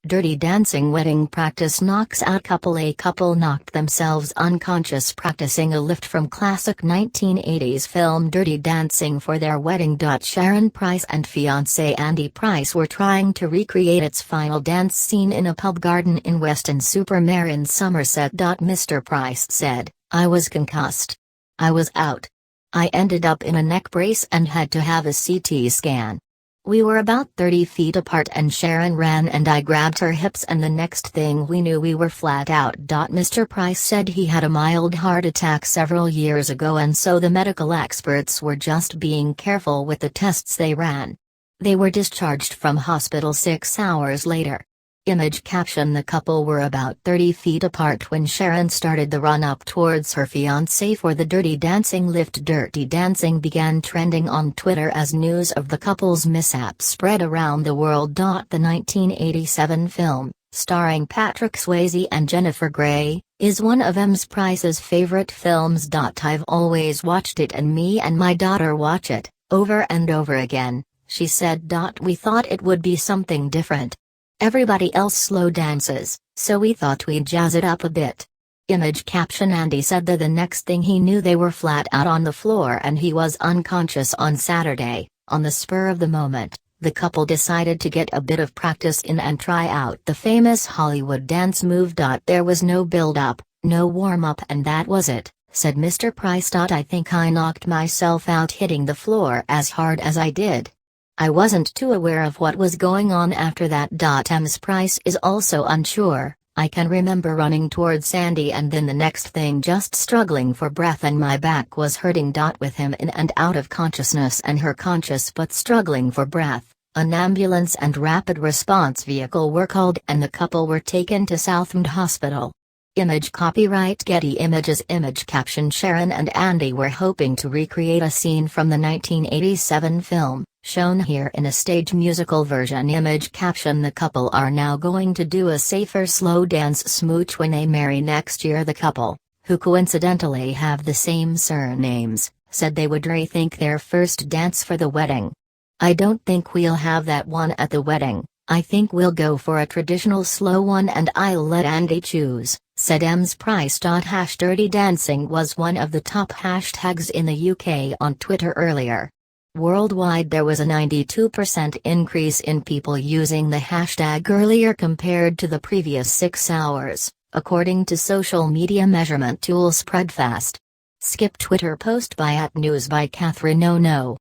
Dirty Dancing wedding practice knocks out couple. A couple knocked themselves unconscious practicing a lift from classic 1980s film Dirty Dancing for their wedding. Sharon Price and fiancé Andy Price were trying to recreate its final dance scene in a pub garden in Weston-super-Mare in Somerset. Mr. Price said, "I was concussed. I was out. I ended up in a neck brace and had to have a CT scan. We were about 30 feet apart and Sharon ran and I grabbed her hips and the next thing we knew we were flat out." Mr. Price said he had a mild heart attack several years ago and so the medical experts were just being careful with the tests they ran. They were discharged from hospital 6 hours later. Image caption: the couple were about 30 feet apart when Sharon started the run-up towards her fiancé for the Dirty Dancing lift. Dirty Dancing began trending on Twitter as news of the couple's mishap spread around the world. The 1987 film, starring Patrick Swayze and Jennifer Grey, is one of Ms. Price's favorite films. "I've always watched it and me and my daughter watch it, over and over again," she said. "We thought it would be something different. Everybody else slow dances, so we thought we'd jazz it up a bit." Image caption: Andy said that the next thing he knew they were flat out on the floor and he was unconscious on Saturday. On the spur of the moment, the couple decided to get a bit of practice in and try out the famous Hollywood dance move. "There was no build-up, no warm-up and that was it," said Mr. Price. "I think I knocked myself out hitting the floor as hard as I did. I wasn't too aware of what was going on after that." Ms. Price is also unsure. "I can remember running towards Sandy and then the next thing just struggling for breath and my back was hurting. With him in and out of consciousness and her conscious but struggling for breath, an ambulance and rapid response vehicle were called and the couple were taken to Southend Hospital." Image copyright Getty Images. Image caption: Sharon and Andy were hoping to recreate a scene from the 1987 film, shown here in a stage musical version. Image caption: the couple are now going to do a safer slow dance smooch when they marry next year. The couple, who coincidentally have the same surnames, said they would rethink their first dance for the wedding. "I don't think we'll have that one at the wedding. I think we'll go for a traditional slow one and I'll let Andy choose," said Ms. Price. Dirty Dancing was one of the top hashtags in the UK on Twitter earlier. Worldwide there was a 92% increase in people using the hashtag earlier compared to the previous 6 hours, according to social media measurement tool Spreadfast. Skip Twitter post by @news by Catherine Oh No.